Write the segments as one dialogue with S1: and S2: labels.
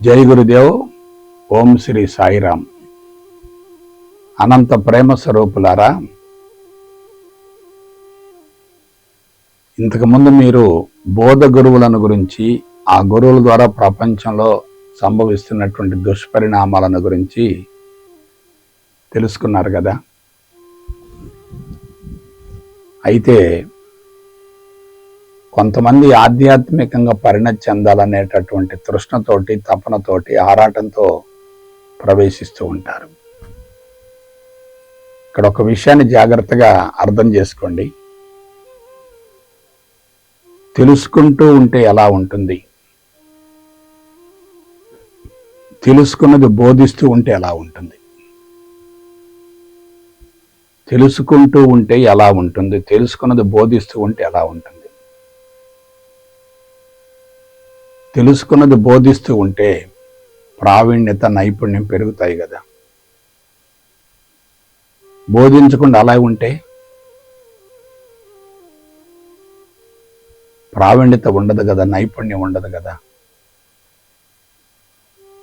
S1: జై గురుదేవ్. ఓం శ్రీ సాయిరామ్. అనంత ప్రేమ స్వరూపులారా, ఇంతకుముందు మీరు బోధ గురువులను గురించి, ఆ గురువుల ద్వారా ప్రపంచంలో సంభవిస్తున్నటువంటి దుష్పరిణామాలను గురించి తెలుసుకున్నారు కదా. అయితే కొంతమంది ఆధ్యాత్మికంగా పరిణతి చెందాలనేటటువంటి తృష్ణతోటి, తపనతోటి, ఆరాటంతో ప్రవేశిస్తూ ఉంటారు. ఇక్కడ ఒక విషయాన్ని జాగ్రత్తగా అర్థం చేసుకోండి. తెలుసుకుంటూ ఉంటే ఎలా ఉంటుంది, తెలుసుకున్నది బోధిస్తూ ఉంటే ఎలా ఉంటుంది. తెలుసుకుంటూ ఉంటే ఎలా ఉంటుంది, తెలుసుకున్నది బోధిస్తూ ఉంటే ఎలా ఉంటుంది. తెలుసుకున్నది బోధిస్తూ ఉంటే ప్రావీణ్యత, నైపుణ్యం పెరుగుతాయి కదా. బోధించకుండా అలా ఉంటే ప్రావీణ్యత ఉండదు కదా, నైపుణ్యం ఉండదు కదా.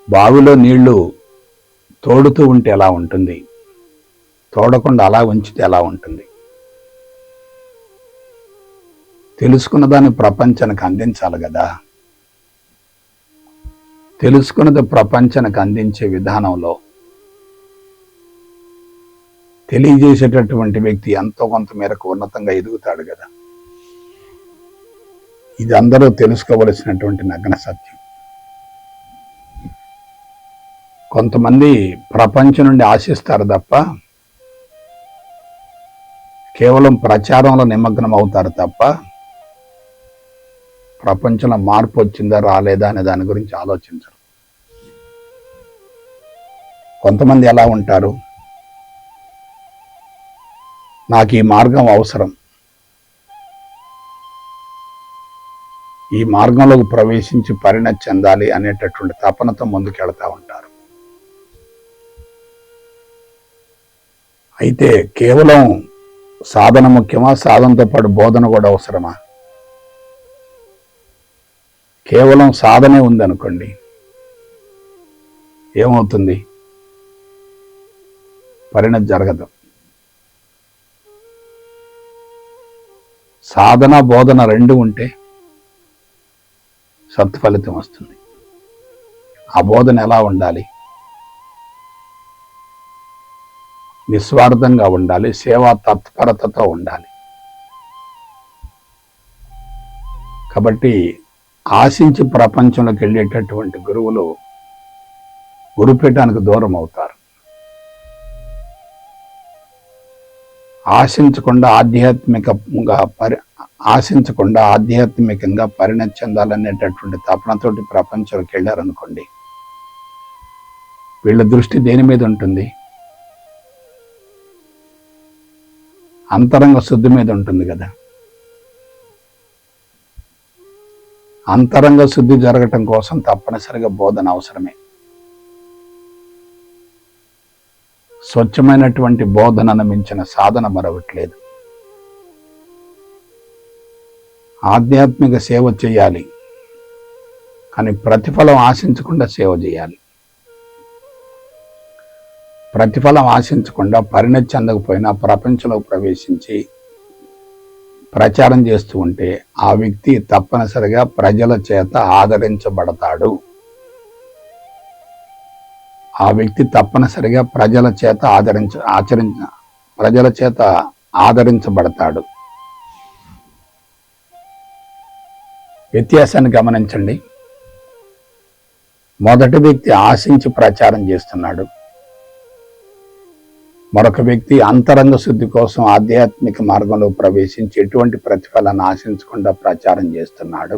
S1: బావిలో నీళ్లు తోడుతూ ఉంటే ఎలా ఉంటుంది, తోడకుండా అలా ఉంచితే ఎలా ఉంటుంది. తెలుసుకున్న దాన్ని ప్రపంచానికి అందించాలి కదా. తెలుసుకున్నది ప్రపంచానికి అందించే విధానంలో తెలియజేసేటటువంటి వ్యక్తి ఎంతో కొంత మేరకు ఉన్నతంగా ఎదుగుతాడు కదా. ఇది అందరూ తెలుసుకోవలసినటువంటి నగ్న సత్యం. కొంతమంది ప్రపంచం నుండి ఆశిస్తారు తప్ప, కేవలం ప్రచారంలో నిమగ్నం అవుతారు తప్ప, ప్రపంచంలో మార్పు వచ్చిందా రాలేదా అనే దాని గురించి ఆలోచించరు. కొంతమంది ఎలా ఉంటారు, నాకు ఈ మార్గం అవసరం, ఈ మార్గంలోకి ప్రవేశించి పరిణతి చెందాలి అనేటటువంటి తపనతో ముందుకెళ్తా ఉంటారు. అయితే కేవలం సాధన ముఖ్యమా, సాధనతో పాటు బోధన కూడా అవసరమా? కేవలం సాధనే ఉందనుకోండి, ఏమవుతుంది? పరిణతి జరగదు. సాధన, బోధన రెండు ఉంటే సత్ఫలితం వస్తుంది. ఆ బోధన ఎలా ఉండాలి? నిస్వార్థంగా ఉండాలి, సేవా తత్పరతతో ఉండాలి. కాబట్టి ఆశించి ప్రపంచంలోకి వెళ్ళేటటువంటి గురువులు గురుపీఠానికి దూరం అవుతారు. ఆశించకుండా ఆధ్యాత్మికంగా పరిణతి చెందాలనేటటువంటి తపనతోటి ప్రపంచంలోకి వెళ్ళారనుకోండి, వీళ్ళ దృష్టి దేని మీద ఉంటుంది? అంతరంగ శుద్ధి మీద ఉంటుంది కదా. అంతరంగ శుద్ధి జరగటం కోసం తప్పనిసరిగా బోధన అవసరమే. స్వచ్ఛమైనటువంటి బోధనను మించిన సాధన మరొకట్లేదు. ఆధ్యాత్మిక సేవ చేయాలి, కానీ ప్రతిఫలం ఆశించకుండా సేవ చేయాలి. ప్రతిఫలం ఆశించకుండా, పరిణతి చెందకపోయినా ప్రపంచంలో ప్రవేశించి ప్రచారం చేస్తూ ఉంటే ఆ వ్యక్తి తప్పనిసరిగా ప్రజల చేత ఆదరించబడతాడు. ఆ వ్యక్తి తప్పనిసరిగా ప్రజల చేత ఆదరించబడతాడు. వ్యత్యాసాన్ని గమనించండి. మొదటి వ్యక్తి ఆశించి ప్రచారం చేస్తున్నాడు, మరొక వ్యక్తి అంతరంగ శుద్ధి కోసం ఆధ్యాత్మిక మార్గంలో ప్రవేశించి ఎటువంటి ప్రతిఫలాన్ని ఆశించకుండా ప్రచారం చేస్తున్నాడు.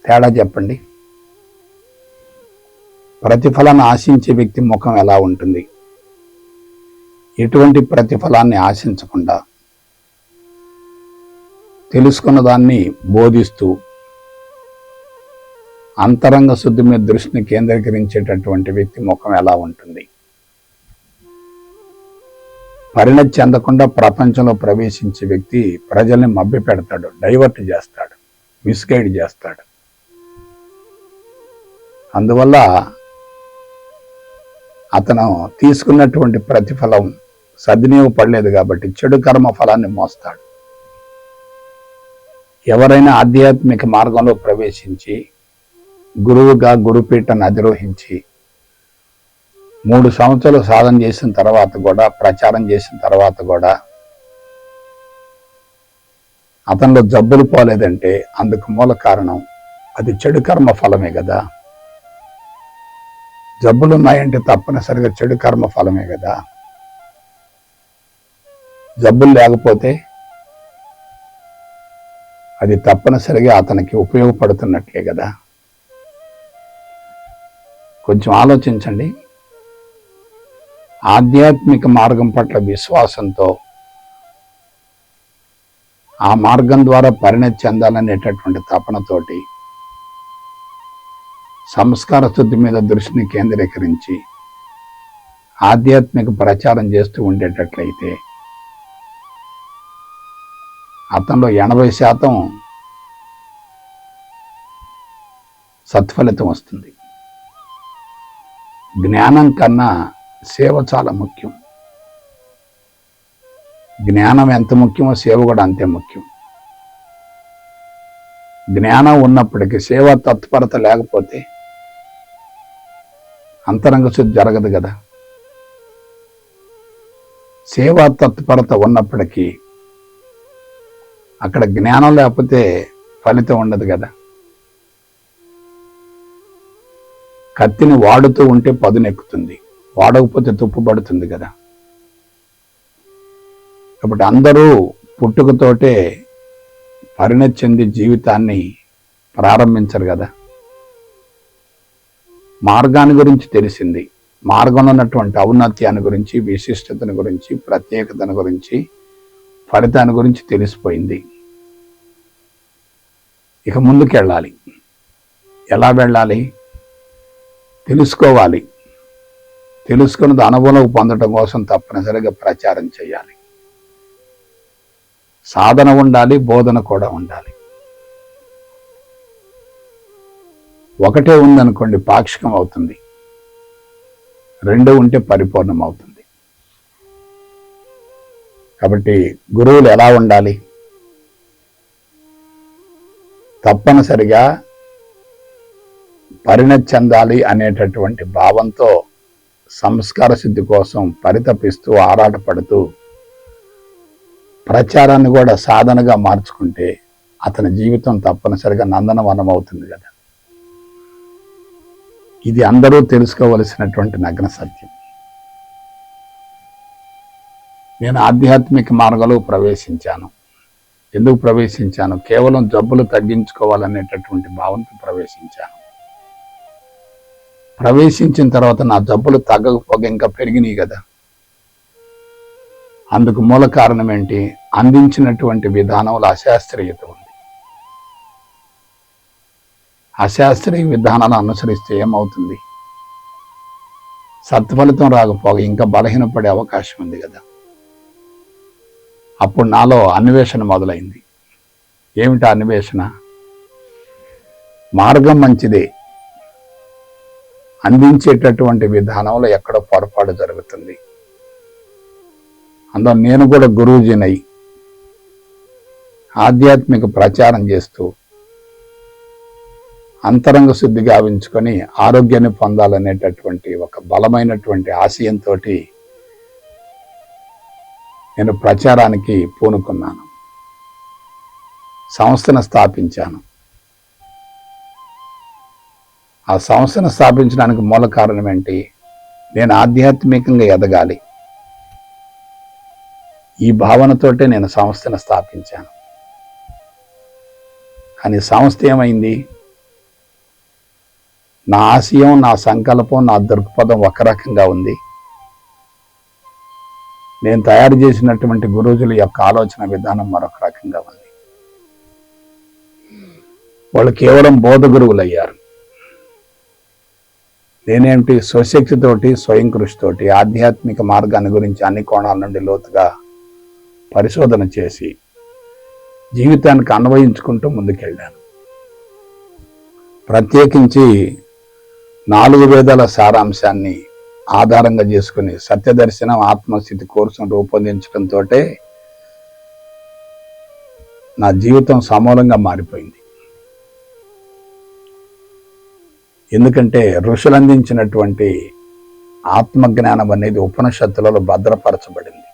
S1: తేడా చెప్పండి. ప్రతిఫలాన్ని ఆశించే వ్యక్తి ముఖం ఎలా ఉంటుంది? ఎటువంటి ప్రతిఫలాన్ని ఆశించకుండా తెలుసుకున్న దాన్ని బోధిస్తూ అంతరంగ శుద్ధి మీద దృష్టిని కేంద్రీకరించేటటువంటి వ్యక్తి ముఖం ఎలా ఉంటుంది? పరిణతి చెందకుండా ప్రపంచంలో ప్రవేశించే వ్యక్తి ప్రజల్ని మభ్యపెడతాడు, డైవర్ట్ చేస్తాడు, మిస్గైడ్ చేస్తాడు. అందువల్ల అతను తీసుకున్నటువంటి ప్రతిఫలం సద్వినియోగపడలేదు కాబట్టి చెడు కర్మ ఫలాన్ని మోస్తాడు. ఎవరైనా ఆధ్యాత్మిక మార్గంలో ప్రవేశించి గురువుగా గురుపీఠను అధిరోహించి 3 సంవత్సరాలు సాధన చేసిన తర్వాత కూడా, ప్రచారం చేసిన తర్వాత కూడా అతనిలో జబ్బులు పోలేదంటే అందుకు మూల కారణం అది చెడు కర్మ ఫలమే కదా. జబ్బులు ఉన్నాయంటే తప్పనిసరిగా చెడు కర్మ ఫలమే కదా. జబ్బులు లేకపోతే అది తప్పనిసరిగా అతనికి ఉపయోగపడుతున్నట్లే కదా. కొంచెం ఆలోచించండి. ఆధ్యాత్మిక మార్గం పట్ల విశ్వాసంతో ఆ మార్గం ద్వారా పరిణతి చెందాలనేటటువంటి తపనతోటి సంస్కార శుద్ధి మీద దృష్టిని కేంద్రీకరించి ఆధ్యాత్మిక ప్రచారం చేస్తూ ఉండేటట్లయితే అతనిలో 80% సత్ఫలితం వస్తుంది. జ్ఞానం కన్నా సేవ చాలా ముఖ్యం. జ్ఞానం ఎంత ముఖ్యమో సేవ కూడా అంతే ముఖ్యం. జ్ఞానం ఉన్నప్పటికీ సేవా తత్పరత లేకపోతే అంతరంగ శుద్ధి జరగదు కదా. సేవా తత్పరత ఉన్నప్పటికీ అక్కడ జ్ఞానం లేకపోతే ఫలితం ఉండదు కదా. కత్తిని వాడుతూ ఉంటే పదునెక్కుతుంది, వాడకపోతే తుప్పుపడుతుంది కదా. కాబట్టి అందరూ పుట్టుకతోటే పరిణతి చెంది జీవితాన్ని ప్రారంభించరు కదా. మార్గాన్ని గురించి తెలిసింది, మార్గంలో ఉన్నటువంటి ఔన్నత్యాన్ని గురించి, విశిష్టతను గురించి, ప్రత్యేకతను గురించి, ఫలితాన్ని గురించి తెలిసిపోయింది. ఇక ముందుకెళ్ళాలి. ఎలా వెళ్ళాలి? తెలుసుకోవాలి. తెలుసుకున్నది అనుభవం పొందడం కోసం తప్పనిసరిగా ప్రచారం చేయాలి. సాధన ఉండాలి, బోధన కూడా ఉండాలి. ఒకటే ఉందనుకోండి పాక్షికం అవుతుంది, 2 ఉంటే పరిపూర్ణం అవుతుంది. కాబట్టి గురువులు ఎలా ఉండాలి? తప్పనిసరిగా పరిణతి చెందాలి అనేటటువంటి భావంతో సంస్కార సిద్ధి కోసం పరితపిస్తూ ఆరాటపడుతూ ప్రచారాన్ని కూడా సాధనగా మార్చుకుంటే అతని జీవితం తప్పనిసరిగా నందనవనం అవుతుంది కదా. ఇది అందరూ తెలుసుకోవలసినటువంటి నగ్న సత్యం. నేను ఆధ్యాత్మిక మార్గంలో ప్రవేశించాను. ఎందుకు ప్రవేశించాను? కేవలం జబ్బులు తగ్గించుకోవాలనేటటువంటి భావంతో ప్రవేశించాను. ప్రవేశించిన తర్వాత నా జబ్బులు తగ్గకపోగా ఇంకా పెరిగినాయి కదా. అందుకు మూల కారణం ఏంటి? అందించినటువంటి విధానంలో అశాస్త్రీయత ఉంది. అశాస్త్రీయ విధానాలను అనుసరిస్తే ఏమవుతుంది? సత్ఫలితం రాకపోగా ఇంకా బలహీనపడే అవకాశం ఉంది కదా. అప్పుడు నాలో అన్వేషణ మొదలైంది. ఏమిటా అన్వేషణ? మార్గం మంచిదే, అందించేటటువంటి విధానంలో ఎక్కడో పొరపాటు జరుగుతుంది. అందులో నేను కూడా గురూజీనై ఆధ్యాత్మిక ప్రచారం చేస్తూ అంతరంగ శుద్ధి గావించుకొని ఆరోగ్యాన్ని పొందాలనేటటువంటి ఒక బలమైనటువంటి ఆశయంతో నేను ప్రచారానికి పూనుకున్నాను. సంస్థను స్థాపించాను. ఆ సంస్థను స్థాపించడానికి మూల కారణం ఏంటి? నేను ఆధ్యాత్మికంగా ఎదగాలి. ఈ భావనతోటే నేను సంస్థను స్థాపించాను. కానీ సంస్థ ఏమైంది? నా ఆశయం, నా సంకల్పం, నా దృక్పథం ఒక రకంగా ఉంది. నేను తయారు చేసినటువంటి గురువుల యొక్క ఆలోచన విధానం మరొక రకంగా ఉంది. వాళ్ళు కేవలం బోధ గురువులు అయ్యారు. నేనేమిటి? స్వశక్తితోటి, స్వయం కృషితోటి ఆధ్యాత్మిక మార్గాన్ని గురించి అన్ని కోణాల నుండి లోతుగా పరిశోధన చేసి జీవితానికి అన్వయించుకుంటూ ముందుకెళ్ళాను. ప్రత్యేకించి 4 వేదాల సారాంశాన్ని ఆధారంగా చేసుకుని సత్యదర్శనం ఆత్మస్థితి కోర్సును రూపొందించడంతో నా జీవితం సమూలంగా మారిపోయింది. ఎందుకంటే ఋషులు అందించినటువంటి ఆత్మజ్ఞానం అనేది ఉపనిషత్తులలో భద్రపరచబడింది.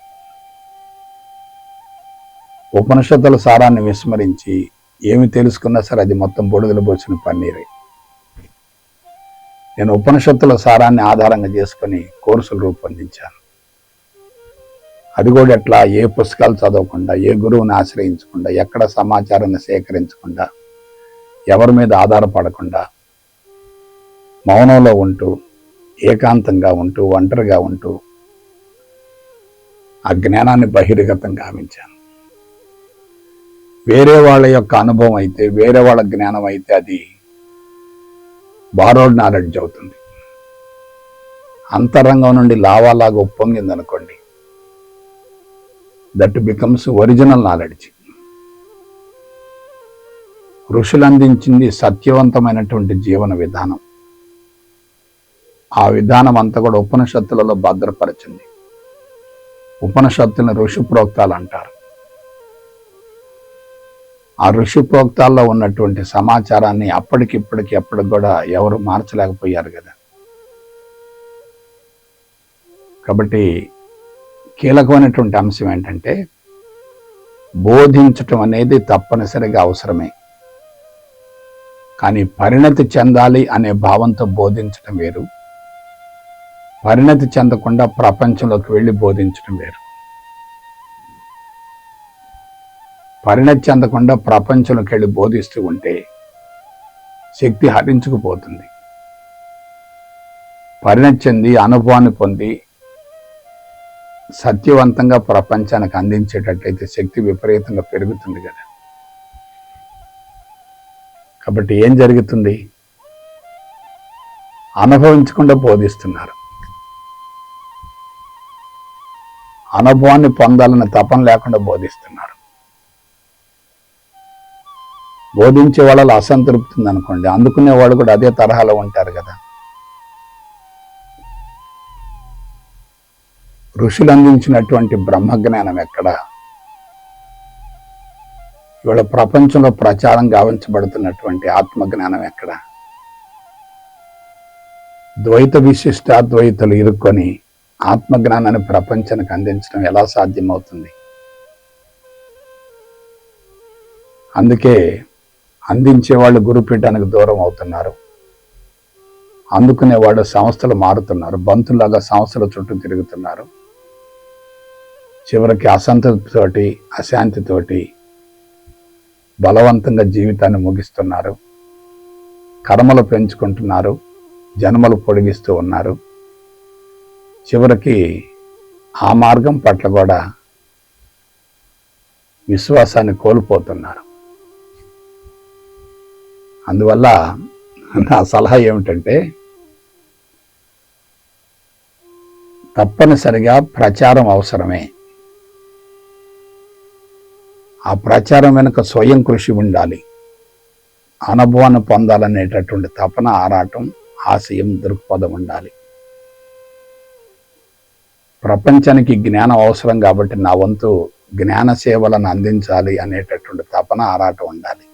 S1: ఉపనిషత్తుల సారాన్ని విస్మరించి ఏమి తెలుసుకున్నా సరే అది మొత్తం బొడుదలు పోసిన పన్నీరే. నేను ఉపనిషత్తుల సారాన్ని ఆధారంగా చేసుకుని కోర్సులు రూపొందించాను. అది కూడా ఎట్లా, ఏ పుస్తకాలు చదవకుండా, ఏ గురువుని ఆశ్రయించకుండా, ఎక్కడ సమాచారాన్ని సేకరించకుండా, ఎవరి మీద ఆధారపడకుండా, మౌనంలో ఉంటూ, ఏకాంతంగా ఉంటూ, ఒంటరిగా ఉంటూ ఆ జ్ఞానాన్ని బహిర్గతం గావించాను. వేరే వాళ్ళ యొక్క అనుభవం అయితే, వేరే వాళ్ళ జ్ఞానం అయితే అది బారోడ్ నాలెడ్జ్ అవుతుంది. అంతరంగం నుండి లావాలాగా ఉప్పొంగింది అనుకోండి, దట్ బికమ్స్ ఒరిజినల్ నాలెడ్జ్. ఋషులు అందించింది సత్యవంతమైనటువంటి జీవన విధానం. ఆ విధానం అంతా కూడా ఉపనిషత్తులలో భద్రపరిచింది. ఉపనిషత్తులను ఋషి ప్రోక్తాలు అంటారు. ఆ ఋషి ప్రోక్తాల్లో ఉన్నటువంటి సమాచారాన్ని అప్పటికిప్పటికి ఎప్పటికి కూడా ఎవరు మార్చలేకపోయారు కదా. కాబట్టి కీలకమైనటువంటి అంశం ఏంటంటే, బోధించటం అనేది తప్పనిసరిగా అవసరమే, కానీ పరిణతి చెందాలి అనే భావంతో బోధించటం వేరు, పరిణతి చెందకుండా ప్రపంచంలోకి వెళ్ళి బోధించడం వేరు. పరిణతి చెందకుండా ప్రపంచంలోకి వెళ్ళి బోధిస్తూ ఉంటే శక్తి హరించుకుపోతుంది. పరిణతి చెంది అనుభవాన్ని పొంది సత్యవంతంగా ప్రపంచానికి అందించేటట్లయితే శక్తి విపరీతంగా పెరుగుతుంది కదా. కాబట్టి ఏం జరుగుతుంది? అనుభవించకుండా బోధిస్తున్నారు. అనుభవాన్ని పొందాలన్న తపన లేకుండా బోధిస్తున్నారు. బోధించే వాళ్ళలో అసంతృప్తి ఉందనుకోండి, అందుకునే వాళ్ళు కూడా అదే తరహాలో ఉంటారు కదా. ఋషులు అందించినటువంటి బ్రహ్మజ్ఞానం ఎక్కడ? ఇవాళ ప్రపంచంలో ప్రచారం గావించబడుతున్నటువంటి ఆత్మజ్ఞానం ఎక్కడ? ద్వైత విశిష్టాద్వైతులు ఇరుక్కొని ఆత్మజ్ఞానాన్ని ప్రపంచానికి అందించడం ఎలా సాధ్యమవుతుంది? అందుకే అందించేవాళ్ళు గురుపీఠానికి దూరం అవుతున్నారు, అందుకునేవాళ్ళు సంస్థలు మారుతున్నారు, బంతులాగా సంస్థల చుట్టూ తిరుగుతున్నారు. చివరికి అసంతృప్తితోటి, అశాంతితోటి బలవంతంగా జీవితాన్ని ముగిస్తున్నారు. కర్మలు పెంచుకుంటున్నారు, జన్మలు పొడిగిస్తూ ఉన్నారు. చివరికి ఆ మార్గం పట్ల కూడా విశ్వాసాన్ని కోల్పోతున్నారు. అందువల్ల నా సలహా ఏమిటంటే, తప్పనిసరిగా ప్రచారం అవసరమే. ఆ ప్రచారం వెనుక స్వయం కృషి ఉండాలి. అనుభవాన్ని పొందాలనేటటువంటి తపన, ఆరాటం, ఆశయం, దృక్పథం ఉండాలి. ప్రపంచానికి జ్ఞానం అవసరం కాబట్టి నా వంతు జ్ఞాన సేవలను అందించాలి అనేటటువంటి తపన, ఆరాటం ఉండాలి.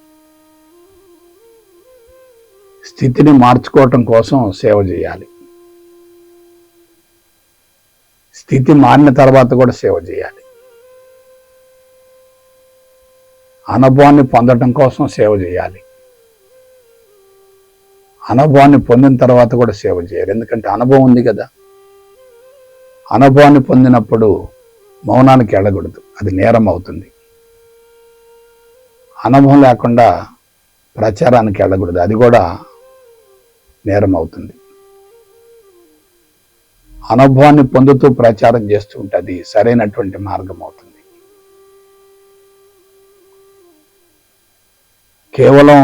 S1: స్థితిని మార్చుకోవటం కోసం సేవ చేయాలి. స్థితి మారిన తర్వాత కూడా సేవ చేయాలి. అనుభవాన్ని పొందటం కోసం సేవ చేయాలి. అనుభవాన్ని పొందిన తర్వాత కూడా సేవ చేయాలి. ఎందుకంటే అనుభవం ఉంది కదా. అనుభవాన్ని పొందినప్పుడు మౌనానికి వెళ్ళకూడదు, అది నేరం అవుతుంది. అనుభవం లేకుండా ప్రచారానికి వెళ్ళకూడదు, అది కూడా నేరం అవుతుంది. అనుభవాన్ని పొందుతూ ప్రచారం చేస్తూ ఉంటే అది సరైనటువంటి మార్గం అవుతుంది. కేవలం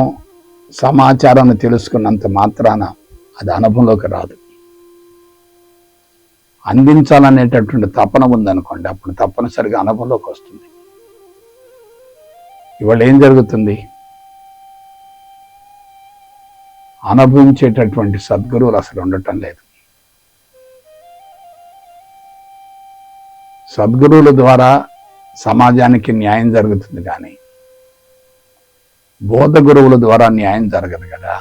S1: సమాచారాన్ని తెలుసుకున్నంత మాత్రాన అది అనుభవంలోకి రాదు. అందించాలనేటటువంటి తపన ఉందనుకోండి, అప్పుడు తప్పనిసరిగా అనుభవంలోకి వస్తుంది. ఇవాళ ఏం జరుగుతుంది? అనుభవించేటటువంటి సద్గురువులు అసలు ఉండటం లేదు. సద్గురువుల ద్వారా సమాజానికి న్యాయం జరుగుతుంది కానీ బోధ గురువుల ద్వారా న్యాయం జరగదు కదా.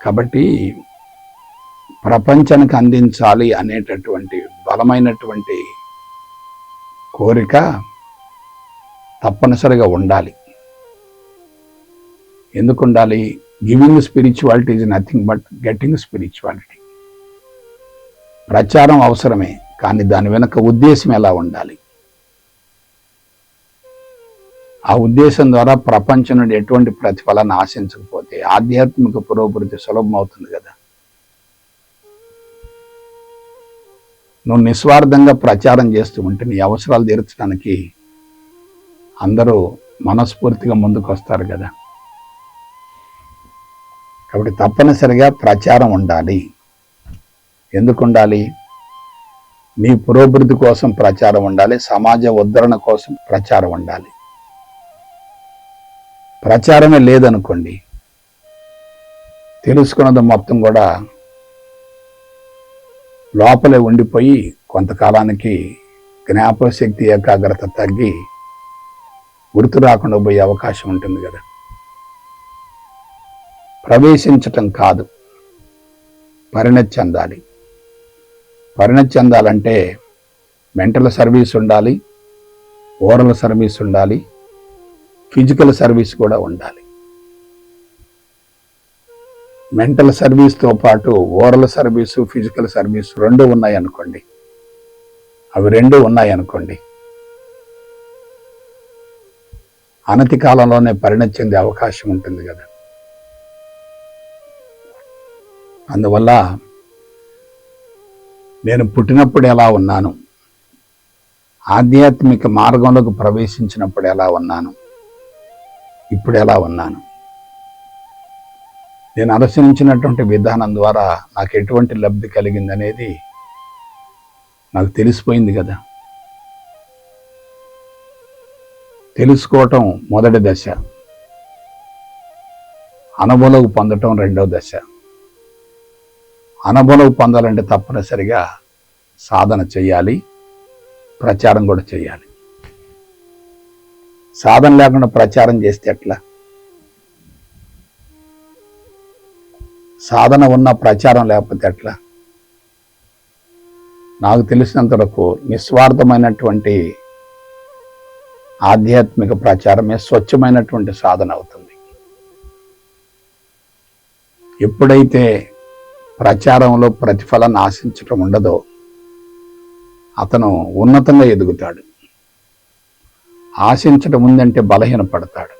S1: కాబట్టి ప్రపంచానికి అందించాలి అనేటటువంటి బలమైనటువంటి కోరిక తప్పనిసరిగా ఉండాలి. ఎందుకు ఉండాలి? Giving spirituality is nothing but getting spirituality. ప్రచారం అవసరమే, కానీ దాని వెనుక ఉద్దేశం ఎలా ఉండాలి? ఆ ఉద్దేశం ద్వారా ప్రపంచం నుండి ఎటువంటి ప్రతిఫలాన్ని ఆశించకపోతే ఆధ్యాత్మిక పురోభివృద్ధి సులభం అవుతుంది కదా. నువ్వు నిస్వార్థంగా ప్రచారం చేస్తూ ఉంటే నీ అవసరాలు తీర్చడానికి అందరూ మనస్ఫూర్తిగా ముందుకు వస్తారు కదా. కాబట్టి తప్పనిసరిగా ప్రచారం ఉండాలి. ఎందుకు ఉండాలి? నీ పురోభివృద్ధి కోసం ప్రచారం ఉండాలి, సమాజ ఉద్ధరణ కోసం ప్రచారం ఉండాలి. ప్రచారమే లేదనుకోండి, తెలుసుకున్నది మొత్తం కూడా లోపలే ఉండిపోయి కొంతకాలానికి జ్ఞాపకశక్తి ఏకాగ్రత తగ్గి గుర్తు రాకుండా పోయే అవకాశం ఉంటుంది కదా. ప్రవేశించటం కాదు, పరిణతి చెందాలి. పరిణతి చెందాలంటే మెంటల్ సర్వీస్ ఉండాలి, ఓరల్ సర్వీస్ ఉండాలి, ఫిజికల్ సర్వీస్ కూడా ఉండాలి. మెంటల్ సర్వీస్తో పాటు ఓరల్ సర్వీసు, ఫిజికల్ సర్వీస్ రెండు ఉన్నాయనుకోండి, అవి రెండు ఉన్నాయనుకోండి, అనతి కాలంలోనే పరిణతి చెందే అవకాశం ఉంటుంది కదా. అందువల్ల నేను పుట్టినప్పుడు ఎలా ఉన్నాను, ఆధ్యాత్మిక మార్గంలోకి ప్రవేశించినప్పుడు ఎలా ఉన్నాను, ఇప్పుడు ఎలా ఉన్నాను, నేను అనుసరించినటువంటి విధానం ద్వారా నాకు ఎటువంటి లబ్ధి కలిగింది అనేది నాకు తెలిసిపోయింది కదా. తెలుసుకోవటం మొదటి దశ, అనుభవం పొందటం రెండవ దశ. అనుభవం పొందాలంటే తప్పనిసరిగా సాధన చేయాలి, ప్రచారం కూడా చేయాలి. సాధన లేకుండా ప్రచారం చేస్తే ఎట్లా? సాధన ఉన్న ప్రచారం లేకపోతే ఎట్లా? నాకు తెలిసినంత వరకు నిస్వార్థమైనటువంటి ఆధ్యాత్మిక ప్రచారమే స్వచ్ఛమైనటువంటి సాధన అవుతుంది. ఎప్పుడైతే ప్రచారంలో ప్రతిఫలాన్ని ఆశించటం ఉండదో అతను ఉన్నతంగా ఎదుగుతాడు. ఆశించటం ఉందంటే బలహీనపడతాడు.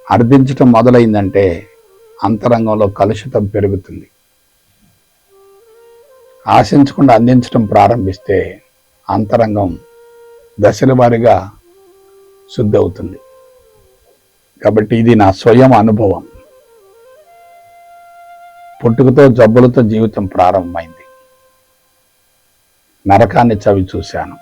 S1: అర్థించటం మొదలైందంటే అంతరంగంలో కలుషితం పెరుగుతుంది. ఆశించకుండా అందించటం ప్రారంభిస్తే అంతరంగం దశల వారీగా శుద్ధి అవుతుంది. కాబట్టి ఇది నా స్వయం అనుభవం. పుట్టుకతో జబ్బులతో జీవితం ప్రారంభమైంది. నరకాన్ని చవి చూశాను.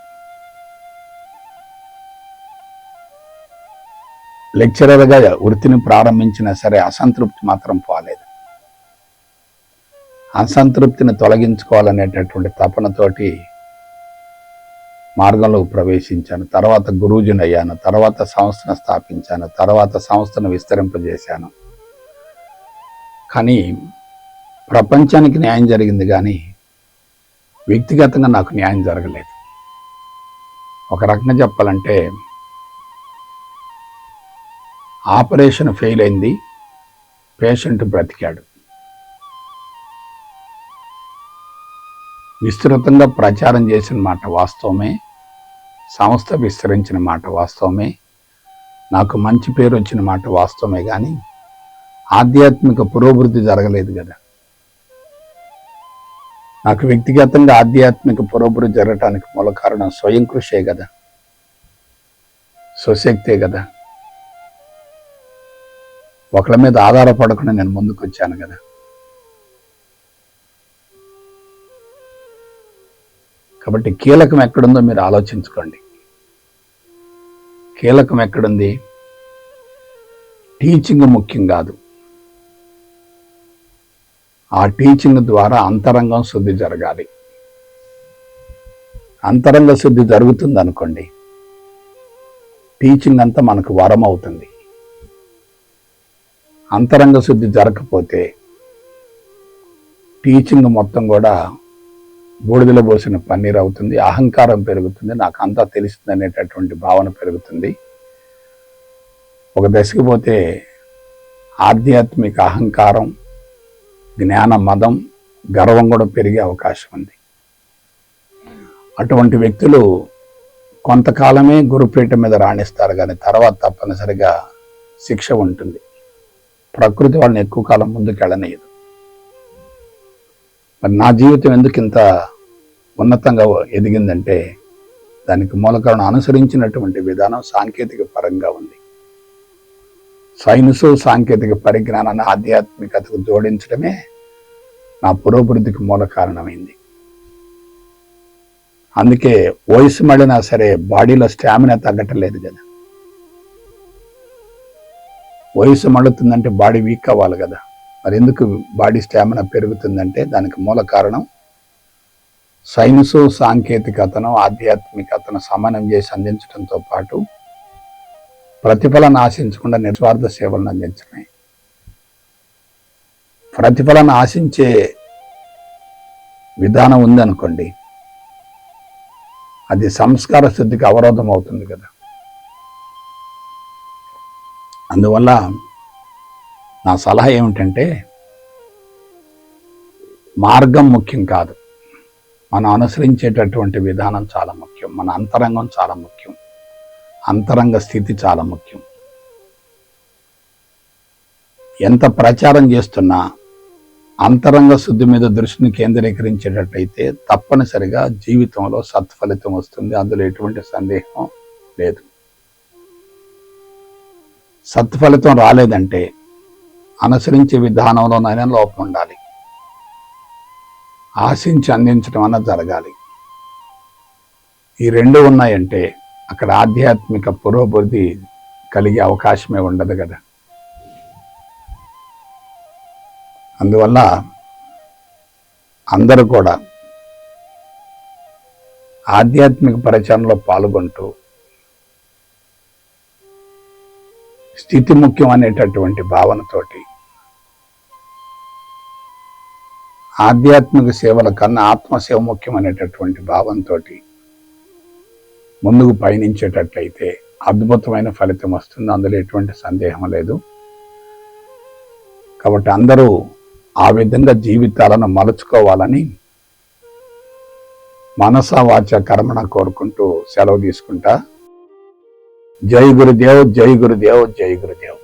S1: లెక్చరర్గా వృత్తిని ప్రారంభించినా సరే అసంతృప్తి మాత్రం పోలేదు. అసంతృప్తిని తొలగించుకోవాలనేటటువంటి తపనతోటి మార్గంలోకి ప్రవేశించాను. తర్వాత గురూజీని అయ్యాను, తర్వాత సంస్థను స్థాపించాను, తర్వాత సంస్థను విస్తరింపజేశాను. కానీ ప్రపంచానికి న్యాయం జరిగింది కానీ వ్యక్తిగతంగా నాకు న్యాయం జరగలేదు. ఒక రకంగా చెప్పాలంటే ఆపరేషన్ ఫెయిల్ అయింది, పేషెంట్ బ్రతికాడు. విస్తృతంగా ప్రచారం చేసిన మాట వాస్తవమే, సంస్థ విస్తరించిన మాట వాస్తవమే, నాకు మంచి పేరు వచ్చిన మాట వాస్తవమే, కానీ ఆధ్యాత్మిక పురోభివృద్ధి జరగలేదు కదా. నాకు వ్యక్తిగతంగా ఆధ్యాత్మిక పురోభివృద్ధి జరగటానికి మూల కారణం స్వయం కృషే కదా, స్వశక్తే కదా. ఒకళ్ళ మీద ఆధారపడకుండా నేను ముందుకు వచ్చాను కదా. కాబట్టి కీలకం ఎక్కడుందో మీరు ఆలోచించుకోండి. కీలకం ఎక్కడుంది? టీచింగ్ ముఖ్యం కాదు. ఆ టీచింగ్ ద్వారా అంతరంగం శుద్ధి జరగాలి. అంతరంగ శుద్ధి జరుగుతుంది అనుకోండి, టీచింగ్ అంతా మనకు వరం అవుతుంది. అంతరంగ శుద్ధి జరగకపోతే టీచింగ్ మొత్తం కూడా బూడిదలో పోసిన పన్నీర్ అవుతుంది. అహంకారం పెరుగుతుంది, నాకు అంతా తెలుస్తుంది అనేటటువంటి భావన పెరుగుతుంది. ఒక దశకి పోతే ఆధ్యాత్మిక అహంకారం, జ్ఞాన మదం, గర్వం కూడా పెరిగే అవకాశం ఉంది. అటువంటి వ్యక్తులు కొంతకాలమే గురుపీఠ మీద రాణిస్తారు, కానీ తర్వాత తప్పనిసరిగా శిక్ష ఉంటుంది. ప్రకృతి వాళ్ళని ఎక్కువ కాలం ముందుకు వెళ్ళనీయదు. మరి నా జీవితం ఎందుకు ఇంత ఉన్నతంగా ఎదిగిందంటే దానికి మూల కారణం అనుసరించినటువంటి విధానం సాంకేతిక పరంగా ఉంది. సైన్సు సాంకేతిక పరిజ్ఞానాన్ని ఆధ్యాత్మికతకు జోడించడమే నా పురోభివృద్ధికి మూల కారణమైంది. అందుకే వయసు మళ్ళినా సరే బాడీలో స్టామినా తగ్గటలేదు కదా. వయసు మళ్ళుతుందంటే బాడీ వీక్ అవ్వాలి కదా. మరి ఎందుకు బాడీ స్టామినా పెరుగుతుందంటే దానికి మూల కారణం సైన్సు సాంకేతికతను ఆధ్యాత్మికతను సమానం చేసి అందించడంతో పాటు ప్రతిఫలాన్ని ఆశించకుండా నిస్వార్థ సేవలను అందించడమే. ప్రతిఫలాన్ని ఆశించే విధానం ఉందనుకోండి, అది సంస్కార శుద్ధికి అవరోధం అవుతుంది కదా. అందువల్ల నా సలహా ఏమిటంటే, మార్గం ముఖ్యం కాదు, మనం అనుసరించేటటువంటి విధానం చాలా ముఖ్యం. మన అంతరంగం చాలా ముఖ్యం. అంతరంగ స్థితి చాలా ముఖ్యం. ఎంత ప్రచారం చేస్తున్నా అంతరంగ శుద్ధి మీద దృష్టిని కేంద్రీకరించేటట్లయితే తప్పనిసరిగా జీవితంలో సత్ఫలితం వస్తుంది. అందులో ఎటువంటి సందేహం లేదు. సత్ఫలితం రాలేదంటే అనుసరించే విధానంలోనైనా లోపం ఉండాలి. ఆశించి అందించడం అన్నది జరగాలి. ఈ రెండు ఉన్నాయంటే అక్కడ ఆధ్యాత్మిక పురోభివృద్ధి కలిగే అవకాశమే ఉండదు కదా. అందువల్ల అందరూ కూడా ఆధ్యాత్మిక ప్రచారంలో పాల్గొంటూ స్థితి ముఖ్యం అనేటటువంటి భావనతోటి ఆధ్యాత్మిక సేవల కన్నా ఆత్మసేవ ముఖ్యం అనేటటువంటి భావంతో ముందుకు పయనించేటట్లయితే అద్భుతమైన ఫలితం వస్తుంది. అందులో ఎటువంటి సందేహం లేదు. కాబట్టి అందరూ ఆ విధంగా జీవితాలను మలుచుకోవాలని మనస వాచ కర్మణ కోరుకుంటూ సెలవు తీసుకుంటా. జై గురుదేవ్, జై గురుదేవ్, జై గురుదేవ్.